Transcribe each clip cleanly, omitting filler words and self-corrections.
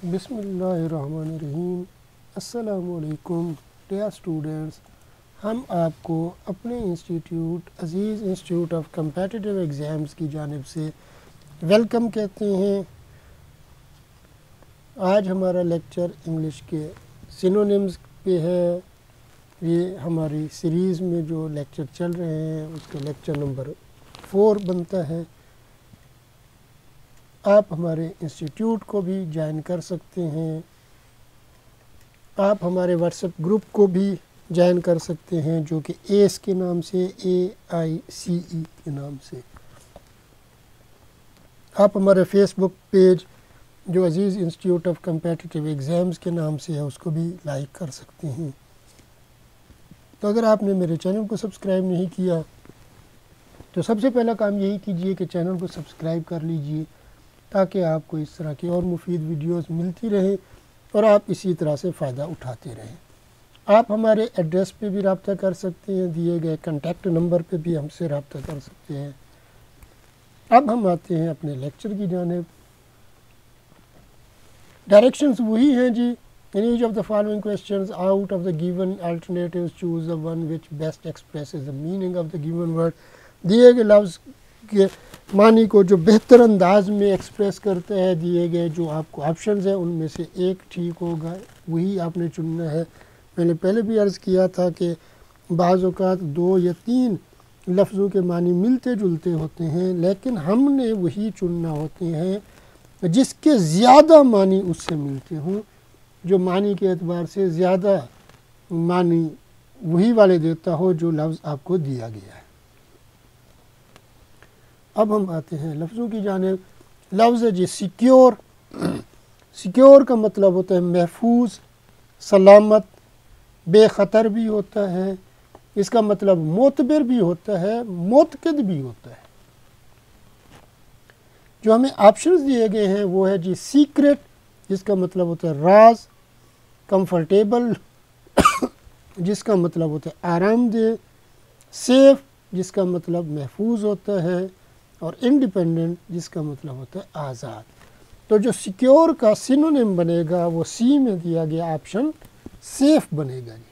بسم اللہ الرحمن الرحیم۔ السلام علیکم ڈیئر اسٹوڈنٹس، ہم آپ کو اپنے institute Aziz institute of competitive exams کی جانب سے ویلکم کہتے ہیں۔ آج ہمارا لیکچر انگلش کے سینونیمز پہ ہے۔ یہ ہماری سیریز میں جو لیکچر چل رہے ہیں اس کا لیکچر نمبر 4 بنتا ہے۔ آپ ہمارے انسٹیٹیوٹ کو بھی جوائن کر سکتے ہیں۔ آپ ہمارے واٹس ایپ گروپ کو بھی جوائن کر سکتے ہیں جو کہ ایس کے نام سے AICE کے نام سے۔ آپ ہمارے فیس بک پیج جو عزیز انسٹیٹیوٹ آف کمپیٹیٹیو ایگزامز کے نام سے ہے اس کو بھی لائک کر سکتے ہیں۔ تو اگر آپ نے میرے چینل کو سبسکرائب نہیں کیا تو سب سے پہلا کام یہی کیجئے کہ چینل کو سبسکرائب کر لیجئے تاکہ آپ کو اس طرح کی اور مفید ویڈیوز ملتی رہیں اور آپ اسی طرح سے فائدہ اٹھاتے رہیں۔ آپ ہمارے ایڈریس پہ بھی رابطہ کر سکتے ہیں، دیے گئے کنٹیکٹ نمبر پہ بھی ہم سے رابطہ کر سکتے ہیں۔ اب ہم آتے ہیں اپنے لیکچر کی جانب۔ ڈائریکشنز وہی ہیں جی۔ In each of the following questions, out of the given alternatives, choose the one which best expresses the meaning of the given word۔ دیے گئے لفظ کے معنی کو جو بہتر انداز میں ایکسپریس کرتا ہے، دیے گئے جو آپ کو آپشنز ہیں ان میں سے ایک ٹھیک ہوگا، وہی آپ نے چننا ہے۔ میں نے پہلے بھی عرض کیا تھا کہ بعض اوقات 2 یا 3 لفظوں کے معنی ملتے جلتے ہوتے ہیں، لیکن ہم نے وہی چننا ہوتے ہیں جس کے زیادہ معنی اس سے ملتے ہوں، جو معنی کے اعتبار سے زیادہ معنی وہی والے دیتا ہو جو لفظ آپ کو دیا گیا ہے۔ اب ہم آتے ہیں لفظوں کی جانب۔ لفظ ہے جی سیکیور۔ سیکیور کا مطلب ہوتا ہے محفوظ، سلامت، بے خطر بھی ہوتا ہے۔ اس کا مطلب معتبر بھی ہوتا ہے، معتقد بھی ہوتا ہے۔ جو ہمیں آپشنز دیے گئے ہیں وہ ہے جی سیکرٹ، جس کا مطلب ہوتا ہے راز، کمفرٹیبل جس کا مطلب ہوتا ہے آرام دہ، سیف جس کا مطلب محفوظ ہوتا ہے، اور انڈیپینڈنٹ جس کا مطلب ہوتا ہے آزاد۔ تو جو سیکیور کا سینونیم بنے گا وہ سی میں دیا گیا آپشن سیف بنے گا جی۔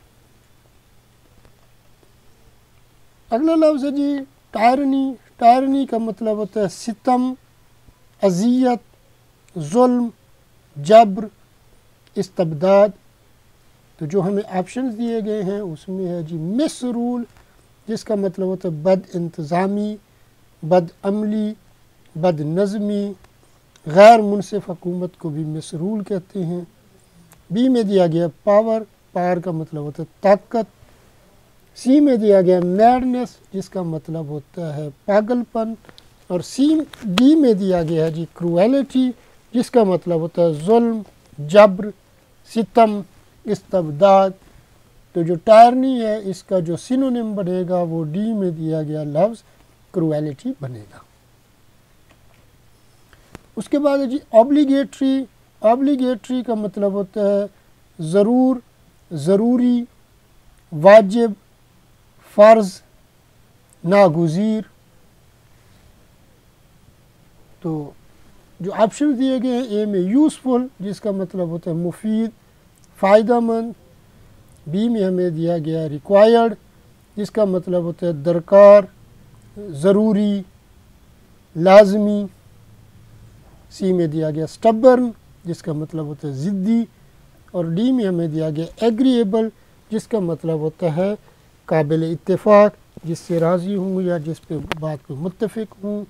اگلا لفظ ہے جی ٹائرنی۔ ٹائرنی کا مطلب ہوتا ہے ستم، اذیت، ظلم، جبر، استبداد۔ تو جو ہمیں آپشنز دیے گئے ہیں اس میں ہے جی مس رول، جس کا مطلب ہوتا ہے بد انتظامی، بد عملی، بد نظمی، غیر منصف حکومت کو بھی مس رول کہتے ہیں۔ بی میں دیا گیا پاور، پاور کا مطلب ہوتا ہے طاقت۔ سی میں دیا گیا میڈنس، جس کا مطلب ہوتا ہے پاگل پن، اور ڈی میں دیا گیا ہے جی کرویلٹی، جس کا مطلب ہوتا ہے ظلم، جبر، ستم، استبداد۔ تو جو ٹائرنی ہے اس کا جو سینونیم بنے گا وہ ڈی میں دیا گیا لفظ کرویلٹی بنے گا۔ اس کے بعد ہے جی اوبلیگیٹری۔ اوبلیگیٹری کا مطلب ہوتا ہے ضرور، ضروری، واجب، فرض، ناگزیر۔ تو جو آپشن دیے گئے ہیں اے میں یوزفل، جس کا مطلب ہوتا ہے مفید، فائدہ مند۔ بی میں ہمیں دیا گیا ریکوائرڈ، جس کا مطلب ہوتا ہے درکار، ضروری، لازمی۔ سی میں دیا گیا سٹبرن، جس کا مطلب ہوتا ہے ضدی، اور ڈی میں ہمیں دیا گیا ایگریبل، جس کا مطلب ہوتا ہے قابل اتفاق، جس سے راضی ہوں یا جس پہ بات پہ متفق ہوں۔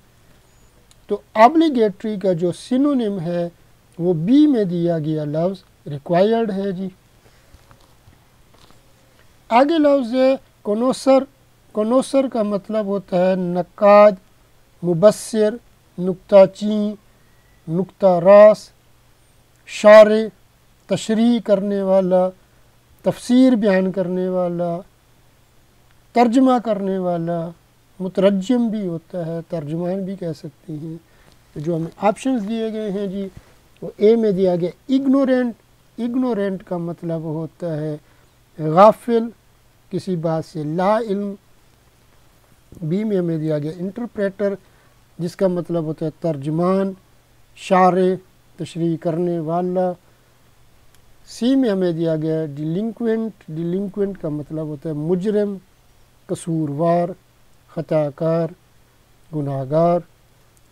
تو آبلیگیٹری کا جو سینونیم ہے وہ بی میں دیا گیا لفظ ریکوائرڈ ہے جی۔ آگے لفظ ہے کنوسر۔ کنوسر کا مطلب ہوتا ہے نقاد، مبصر، نکتہ چین، نکتہ راس، شارح، تشریح کرنے والا، تفسیر بیان کرنے والا، ترجمہ کرنے والا، مترجم بھی ہوتا ہے، ترجمان بھی کہہ سکتے ہیں۔ جو ہمیں آپشنز دیے گئے ہیں جی وہ اے میں دیا گیا اگنورینٹ۔ اگنورینٹ کا مطلب ہوتا ہے غافل، کسی بات سے لا علم۔ بی میں ہمیں دیا گیا انٹرپریٹر، جس کا مطلب ہوتا ہے ترجمان، شارح، تشریح کرنے والا، سی میں ہمیں دیا گیا ہے ڈیلنکوینٹ، ڈیلنکوینٹ کا مطلب ہوتا ہے مجرم، قصوروار، خطا کار، گناہ گار۔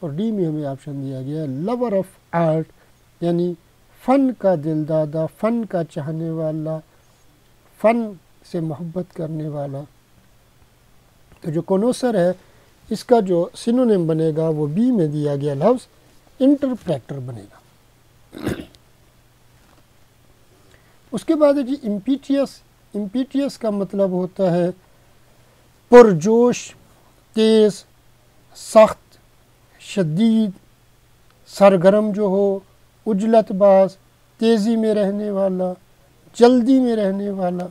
اور ڈی میں ہمیں آپشن دیا گیا ہے لور آف آرٹ، یعنی فن کا دل دادا، فن کا چاہنے والا، فن سے محبت کرنے والا۔ تو جو کنوسر ہے اس کا جو سینونیم بنے گا وہ بی میں دیا گیا لفظ انٹرپریٹر بنے گا۔ اس کے بعد ہے جی امپیٹیس۔ امپیٹیس کا مطلب ہوتا ہے پرجوش، تیز، سخت، شدید، سرگرم جو ہو، عجلت باز، تیزی میں رہنے والا، جلدی میں رہنے والا۔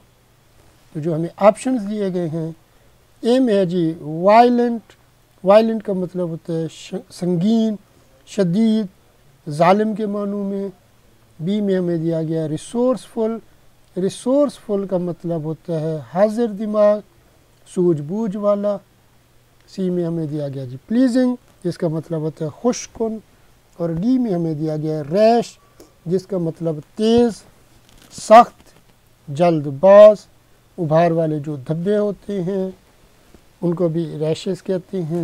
تو جو ہمیں آپشنز دیے گئے ہیں، اے میں ہے جی وائلنٹ، وائلنٹ کا مطلب ہوتا ہے سنگین، شدید، ظالم کے معنوں میں۔ بی میں ہمیں دیا گیا ریسورسفل، ریسورسفل کا مطلب ہوتا ہے حاضر دماغ، سوجھ بوجھ والا۔ سی میں ہمیں دیا گیا جی پلیزنگ، جس کا مطلب ہوتا ہے خوش کن۔ اور ڈی میں ہمیں دیا گیا ریش، جس کا مطلب تیز، سخت، جلد باز، ابھار والے جو دھبے ہوتے ہیں ان کو بھی ریشز کہتے ہیں۔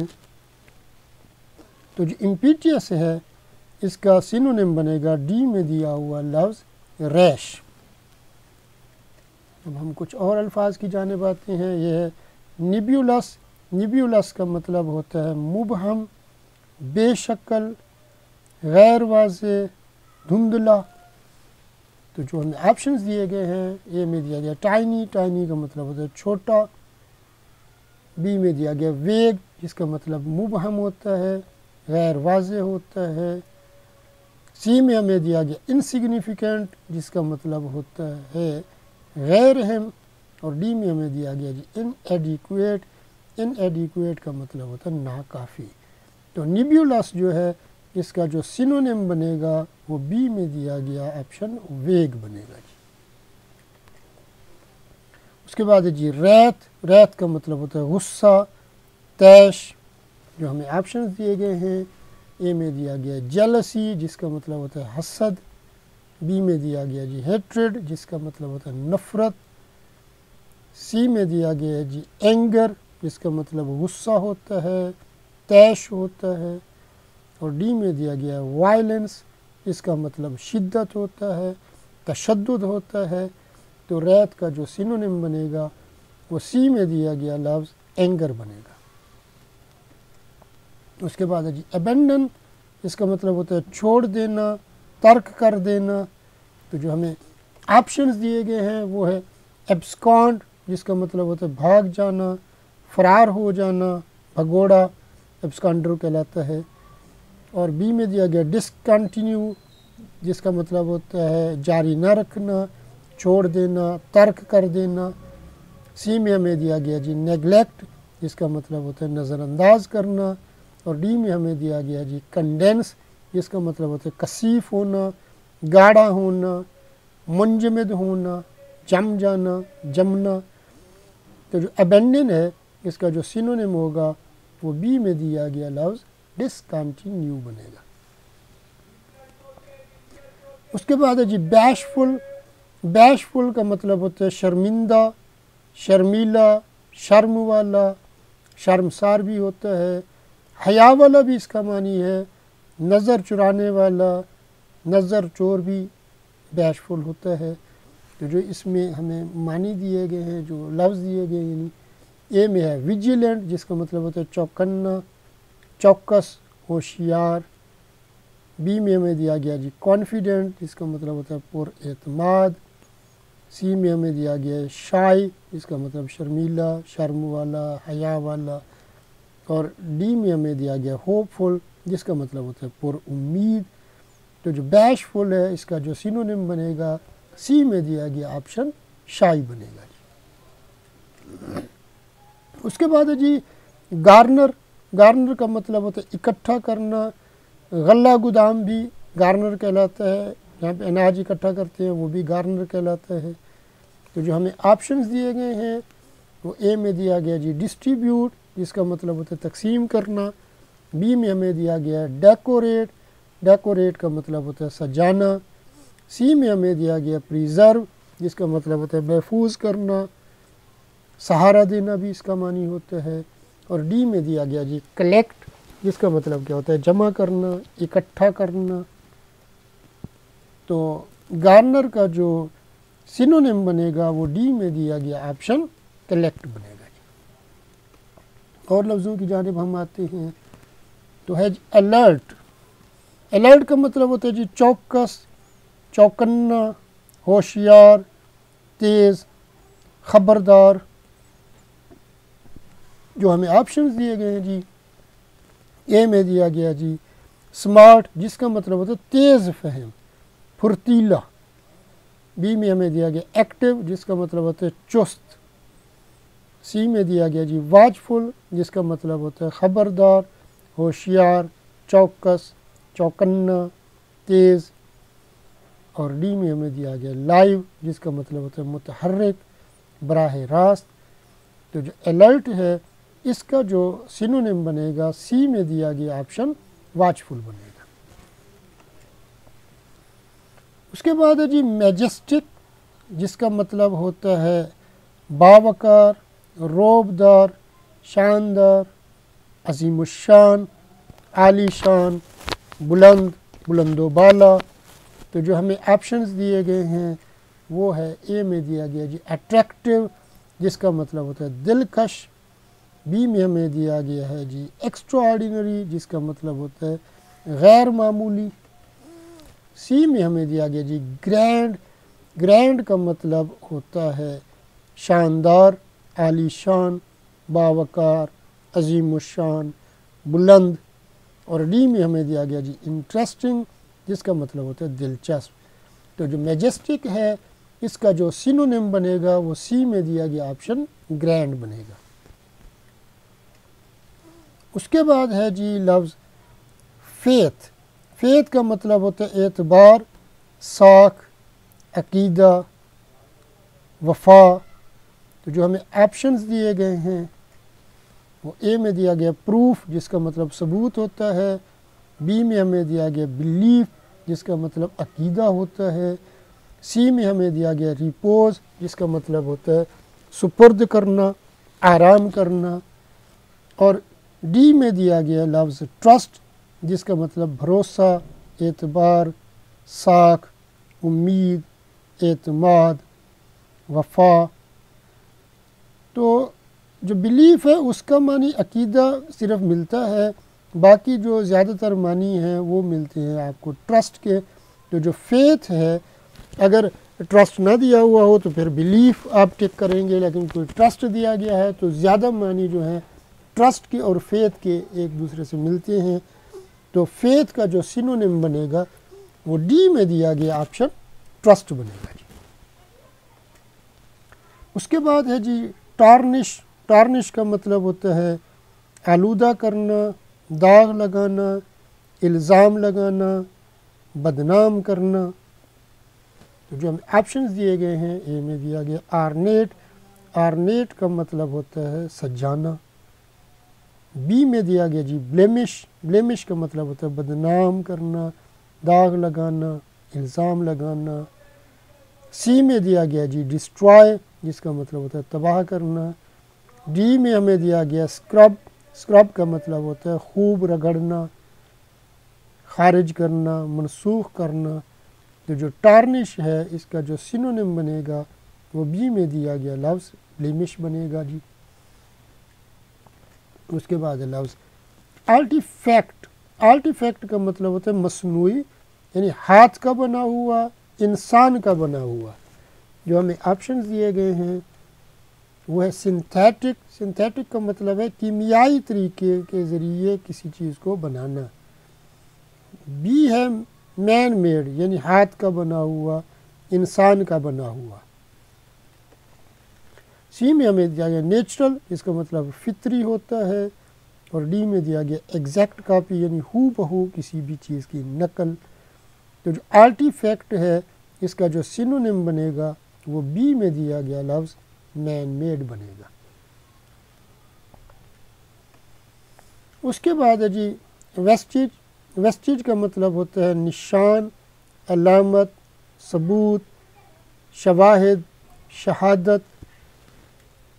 تو جو امپیٹیس ہے اس کا سینونیم بنے گا ڈی میں دیا ہوا لفظ ریش۔ اب ہم کچھ اور الفاظ کی جانب آتے ہیں، یہ ہے نیبیولس۔ نیبیولس کا مطلب ہوتا ہے مبہم، بے شکل، غیر واضح، دھندلا۔ تو جو ہمیں آپشنز دیے گئے ہیں، اے میں دیا گیا ٹائنی، ٹائنی کا مطلب ہوتا ہے چھوٹا۔ بی میں دیا گیا ویگ، جس کا مطلب مبہم ہوتا ہے، غیر واضح ہوتا ہے۔ سی میں ہمیں دیا گیا انسگنیفیکنٹ، جس کا مطلب ہوتا ہے غیر اہم۔ اور ڈی میں ہمیں دیا گیا جی ان ایڈیکویٹ، ان ایڈیکویٹ کا مطلب ہوتا ہے ناکافی۔ تو نیبیولس جو ہے اس کا جو سینونیم بنے گا وہ بی میں دیا گیا آپشن ویگ بنے گا جی۔ اس کے بعد ہے جی ریت، ریت کا مطلب ہوتا ہے غصہ، طیش۔ جو ہمیں آپشنز دیے گئے ہیں، اے میں دیا گیا جیلسی، جس کا مطلب ہوتا ہے حسد۔ بی میں دیا گیا جی ہیٹریڈ، جس کا مطلب ہوتا ہے نفرت۔ سی میں دیا گیا جی اینگر، جس کا مطلب غصہ ہوتا ہے، طیش ہوتا ہے۔ اور ڈی میں دیا گیا وائلنس، جس کا مطلب شدت ہوتا ہے، تشدد ہوتا ہے۔ تو ریت کا جو سینونیم بنے گا وہ سی میں دیا گیا لفظ اینگر بنے گا۔ اس کے بعد ہے جی ابینڈن، اس کا مطلب ہوتا ہے چھوڑ دینا، ترک کر دینا۔ تو جو ہمیں آپشنز دیے گئے ہیں وہ ہے ایبسکانڈ، جس کا مطلب ہوتا ہے بھاگ جانا، فرار ہو جانا، بھگوڑا ایبسکانڈر کہلاتا ہے۔ اور بی میں دیا گیا ڈسکنٹینیو، جس کا مطلب ہوتا ہے جاری نہ رکھنا، چھوڑ دینا، ترک کر دینا۔ سی میں ہمیں دیا گیا جی نیگلیکٹ، جس کا مطلب ہوتا ہے نظر انداز کرنا۔ اور ڈی میں ہمیں دیا گیا جی کنڈینس، جس کا مطلب ہوتا ہے کثیف ہونا، گاڑھا ہونا، منجمد ہونا، جم جانا، جمنا۔ تو جو ابینڈن ہے اس کا جو سینونیم ہوگا وہ بی میں دیا گیا لفظ ڈسکنٹینیو بنے گا۔ اس کے بعد ہے جی بیشفل۔ بیشفل کا مطلب ہوتا ہے شرمندہ، شرمیلا، شرم والا، شرمسار بھی ہوتا ہے۔ حیا والا بھی اس کا معنی ہے، نظر چرانے والا، نظر چور بھی بیشفل ہوتا ہے۔ تو جو اس میں ہمیں معنی دیے گئے ہیں، جو لفظ دیے گئے ہیں، یعنی اے میں ہے ویجیلنٹ، جس کا مطلب ہوتا ہے چوکنا، چوکس، ہوشیار۔ بی میں ہمیں دیا گیا جی کانفیڈنٹ، جس کا مطلب ہوتا ہے پر اعتماد۔ سی میں ہمیں دیا گیا ہے شائی، جس کا مطلب شرمیلا، شرم والا، حیا والا۔ اور ڈی میں ہمیں دیا گیا ہوپ فل، جس کا مطلب ہوتا ہے پر امید۔ تو جو بیش فل ہے اس کا جو سینونیم بنے گا سی میں دیا گیا آپشن شائی بنے گا جی۔ اس کے بعد ہے جی گارنر۔ گارنر کا مطلب ہوتا ہے اکٹھا کرنا، غلہ گودام بھی گارنر کہلاتا ہے، جہاں پہ اناج اکٹھا کرتے ہیں وہ بھی گارنر کہلاتا ہے۔ تو جو ہمیں آپشنز دیے گئے ہیں وہ اے میں دیا گیا جی ڈسٹریبیوٹ، جس کا مطلب ہوتا ہے تقسیم کرنا۔ بی میں ہمیں دیا گیا ڈیکوریٹ، ڈیکوریٹ کا مطلب ہوتا ہے سجانا۔ سی میں ہمیں دیا گیا پریزرو جس کا مطلب ہوتا ہے محفوظ کرنا، سہارا دینا بھی اس کا معنی ہوتا ہے، اور ڈی میں دیا گیا جی کلیکٹ جس کا مطلب کیا ہوتا ہے جمع کرنا، اکٹھا کرنا۔ تو گارنر کا جو سینونیم بنے گا وہ ڈی میں دیا گیا آپشن کلیکٹ بنے گا جی۔ اور لفظوں کی جانب ہم آتے ہیں تو ہے جی الرٹ۔ الرٹ کا مطلب ہوتا ہے جی چوکس، چوکنا، ہوشیار، تیز، خبردار۔ جو ہمیں آپشنز دیے گئے ہیں جی، اے میں دیا گیا جی اسمارٹ جس کا مطلب ہوتا ہے تیز فہم، پھرتیلا۔ بی میں ہمیں دیا گیا ایکٹیو جس کا مطلب ہوتا ہے چست۔ سی میں دیا گیا جی واچفل جس کا مطلب ہوتا ہے خبردار، ہوشیار، چوکس، چوکنا، تیز۔ اور ڈی میں ہمیں دیا گیا لائیو جس کا مطلب ہوتا ہے متحرک، براہ راست۔ تو جو الرٹ ہے اس کا جو سینونیم بنے گا سی میں دیا گیا آپشن واچفل بنے گا۔ اس کے بعد ہے جی میجسٹک جس کا مطلب ہوتا ہے باوقار، روبدار، شاندار، عظیم الشان، عالی شان، بلند، بلند و بالا۔ تو جو ہمیں آپشنز دیے گئے ہیں وہ ہے اے میں دیا گیا جی اٹریکٹیو جس کا مطلب ہوتا ہے دلکش۔ بی میں ہمیں دیا گیا ہے جی ایکسٹرا آرڈینری جس کا مطلب ہوتا ہے غیر معمولی۔ سی میں ہمیں دیا گیا جی گرینڈ۔ گرینڈ کا مطلب ہوتا ہے شاندار، عالی شان، باوقار، عظیم الشان، بلند۔ اور ڈی میں ہمیں دیا گیا جی انٹرسٹنگ جس کا مطلب ہوتا ہے دلچسپ۔ تو جو میجسٹک ہے اس کا جو سینونیم بنے گا وہ سی میں دیا گیا آپشن گرینڈ بنے گا۔ اس کے بعد ہے جی لفظ فیتھ۔ فیتھ کا مطلب ہوتا ہے اعتبار، ساکھ، عقیدہ، وفا۔ تو جو ہمیں آپشنز دیے گئے ہیں وہ اے میں دیا گیا پروف جس کا مطلب ثبوت ہوتا ہے، بی میں ہمیں دیا گیا بلیف جس کا مطلب عقیدہ ہوتا ہے، سی میں ہمیں دیا گیا ریپوز جس کا مطلب ہوتا ہے سپرد کرنا، آرام کرنا، اور ڈی میں دیا گیا لفظ ٹرسٹ جس کا مطلب بھروسہ، اعتبار، ساکھ، امید، اعتماد، وفا۔ تو جو بلیف ہے اس کا معنی عقیدہ صرف ملتا ہے، باقی جو زیادہ تر معنی ہیں وہ ملتے ہیں آپ کو ٹرسٹ کے۔ تو جو فیتھ ہے اگر ٹرسٹ نہ دیا ہوا ہو تو پھر بلیف آپ ٹک کریں گے، لیکن کوئی ٹرسٹ دیا گیا ہے تو زیادہ معنی جو ہیں ٹرسٹ کے اور فیتھ کے ایک دوسرے سے ملتے ہیں۔ تو فیتھ کا جو سینونیم بنے گا وہ ڈی میں دیا گیا آپشن ٹرسٹ بنے گا جی۔ اس کے بعد ہے جی ٹارنش۔ ٹارنش کا مطلب ہوتا ہے آلودہ کرنا، داغ لگانا، الزام لگانا، بدنام کرنا۔ تو جو ہمیں آپشنز دیے گئے ہیں اے میں دیا گیا آرنیٹ۔ آرنیٹ کا مطلب ہوتا ہے سجانا۔ بی میں دیا گیا جی بلیمش۔ بلیمش کا مطلب ہوتا ہے بدنام کرنا، داغ لگانا، الزام لگانا۔ سی میں دیا گیا جی ڈسٹرائے جس کا مطلب ہوتا ہے تباہ کرنا۔ ڈی میں ہمیں دیا گیا اسکرب۔ اسکرب کا مطلب ہوتا ہے خوب رگڑنا، خارج کرنا، منسوخ کرنا۔ تو جو ٹارنش ہے اس کا جو سینونیم بنے گا وہ بی میں دیا گیا لفظ بلیمش بنے گا جی۔ اس کے بعد ہے لفظ آرٹیفیکٹ۔ آرٹیفیکٹ کا مطلب ہوتا ہے مصنوعی، یعنی ہاتھ کا بنا ہوا، انسان کا بنا ہوا۔ جو ہمیں آپشنز دیے گئے ہیں وہ ہے سنتھیٹک۔ سنتھیٹک کا مطلب ہے کیمیائی طریقے کے ذریعے کسی چیز کو بنانا۔ بی ہے مین میڈ، یعنی ہاتھ کا بنا ہوا، انسان کا بنا ہوا۔ سی میں ہمیں دیا گیا نیچرل جس کا مطلب فطری ہوتا ہے، اور ڈی میں دیا گیا ایگزیکٹ کاپی، یعنی ہو بہو کسی بھی چیز کی نقل۔ تو جو آرٹیفیکٹ ہے اس کا جو سینونیم بنے گا وہ بی میں دیا گیا لفظ مین میڈ بنے گا۔ اس کے بعد ہے جی ویسٹیج۔ ویسٹیج کا مطلب ہوتا ہے نشان، علامت، ثبوت، شواہد، شہادت،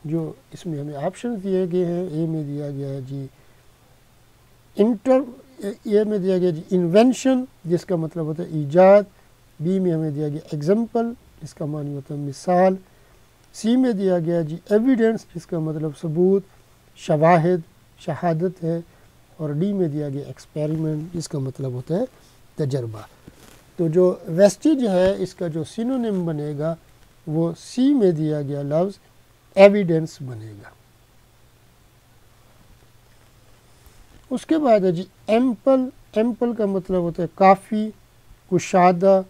جو اس میں ہمیں آپشنز دیے گئے ہیں. اے میں دیا گیا ہے جی اے میں دیا گیا جی انوینشن، جس کا مطلب ہوتا ہے ایجاد. بی میں ہمیں دیا گیا ایگزامپل، جس کا معنی ہوتا ہے مثال. سی میں دیا گیا جی ایویڈنس، جس کا مطلب ثبوت، شواہد، شہادت ہے. اور ڈی میں دیا گیا ایکسپیریمنٹ، جس کا مطلب ہوتا ہے تجربہ. تو جو ویسٹیج ہے اس کا جو سینونیم بنے گا وہ سی میں دیا گیا لفظ ایویڈنس بنے گا. اس کے بعد ہے جی ایمپل. ایمپل کا مطلب ہوتا ہے کافی، کشادہ،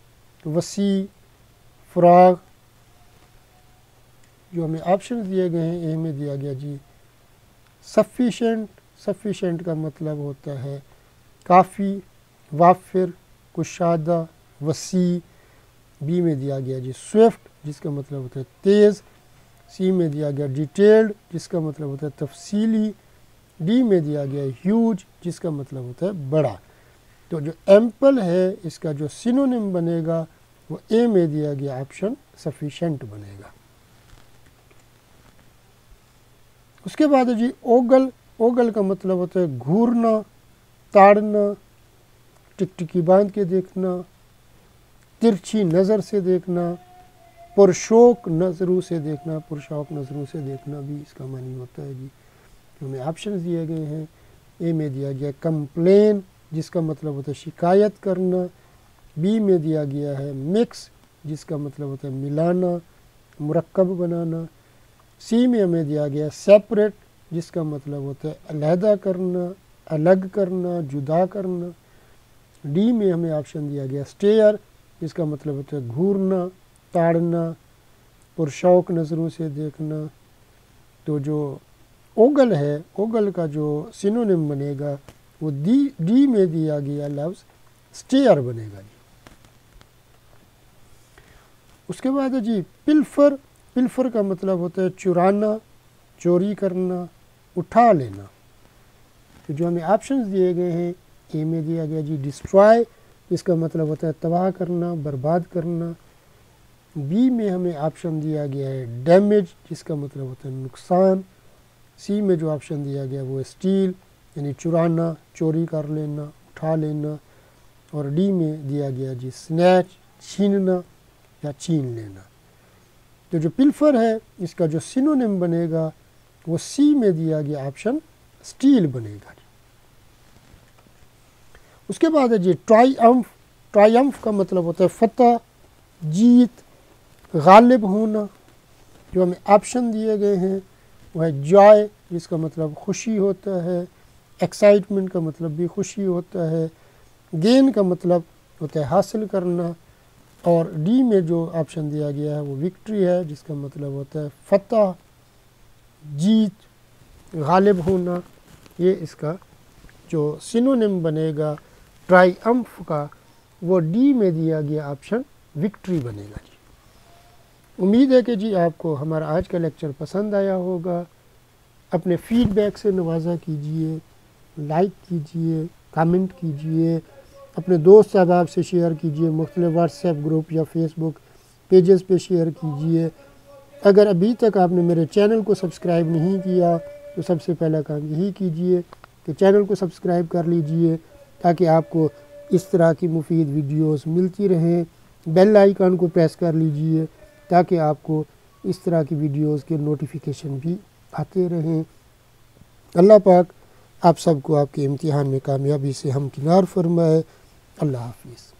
وسیع، فراغ. جو ہمیں آپشن دیے گئے ہیں اے میں دیا گیا جی سفیشینٹ. سفیشینٹ کا مطلب ہوتا ہے کافی، وافر، کشادہ، وسیع. بی میں دیا گیا جی سوئفٹ، جس کا مطلب ہوتا ہے تیز. سی میں دیا گیا ڈیٹیلڈ، جس کا مطلب ہوتا ہے تفصیلی. ڈی میں دیا گیا ہیوج، جس کا مطلب ہوتا ہے بڑا. تو جو ایمپل ہے اس کا جو سینونیم بنے گا وہ اے میں دیا گیا آپشن سفیشینٹ بنے گا. اس کے بعد جی اوگل. اوگل کا مطلب ہوتا ہے گھورنا، تاڑنا، ٹکٹکی باندھ کے دیکھنا، ترچھی نظر سے دیکھنا، پرشوق نظروں سے دیکھنا. پرشوق نظروں سے دیکھنا بھی اس کا معنی ہوتا ہے جی. ہمیں آپشنز دیے گئے ہیں. اے میں دیا گیا کمپلین، جس کا مطلب ہوتا ہے شکایت کرنا. بی میں دیا گیا ہے مکس، جس کا مطلب ہوتا ہے ملانا، مرکب بنانا. سی میں ہمیں دیا گیا سیپریٹ، جس کا مطلب ہوتا ہے علیحدہ کرنا، الگ کرنا، جدا کرنا. ڈی میں ہمیں آپشن دیا گیا اسٹیئر، جس کا مطلب ہوتا ہے گھورنا، تاڑنا، پرشوق نظروں سے دیکھنا. تو جو اوگل ہے، اوگل کا جو سینونیم بنے گا وہ ڈی میں دیا گیا لفظ اسٹیئر بنے گا جی. اس کے بعد ہے جی پلفر. پلفر کا مطلب ہوتا ہے چرانا، چوری کرنا، اٹھا لینا. تو جو ہمیں آپشنز دیے گئے ہیں اے میں دیا گیا جی ڈسٹرائے، جس کا مطلب ہوتا ہے تباہ کرنا، برباد کرنا. بی میں ہمیں آپشن دیا گیا ہے ڈیمیج، جس کا مطلب ہوتا ہے نقصان. سی میں جو آپشن دیا گیا وہ اسٹیل، یعنی چرانا، چوری کر لینا، اٹھا لینا. اور ڈی میں دیا گیا جی سنیچ، چھیننا یا چھین لینا. تو جو پلفر ہے اس کا جو سینونیم بنے گا وہ سی میں دیا گیا آپشن اسٹیل بنے گا جی. اس کے بعد ہے جی ٹرائمف. ٹرائمف کا مطلب ہوتا ہے فتح، جیت، غالب ہونا. جو ہمیں آپشن دیے گئے ہیں وہ ہے جوائے، جس کا مطلب خوشی ہوتا ہے. ایکسائٹمنٹ کا مطلب بھی خوشی ہوتا ہے. گین کا مطلب ہوتا ہے حاصل کرنا. اور ڈی میں جو آپشن دیا گیا ہے وہ وکٹری ہے، جس کا مطلب ہوتا ہے فتح، جیت، غالب ہونا. یہ اس کا جو سینونیم بنے گا ٹرائمف کا وہ ڈی میں دیا گیا آپشن وکٹری بنے گا جی. امید ہے کہ جی آپ کو ہمارا آج کا لیکچر پسند آیا ہوگا. اپنے فیڈ بیک سے نوازا کیجئے، لائک کیجئے، کامنٹ کیجئے، اپنے دوست احباب سے شیئر کیجئے، مختلف واٹس ایپ گروپ یا فیس بک پیجز پہ شیئر کیجئے. اگر ابھی تک آپ نے میرے چینل کو سبسکرائب نہیں کیا تو سب سے پہلا کام یہی کیجئے کہ چینل کو سبسکرائب کر لیجئے تاکہ آپ کو اس طرح کی مفید ویڈیوز ملتی رہیں. بیل آئیکن کو پریس کر لیجئے تاکہ آپ کو اس طرح کی ویڈیوز کے نوٹیفیکیشن بھی آتے رہیں. اللہ پاک آپ سب کو آپ کے امتحان میں کامیابی سے ہمکنار فرمائے. اللہ حافظ.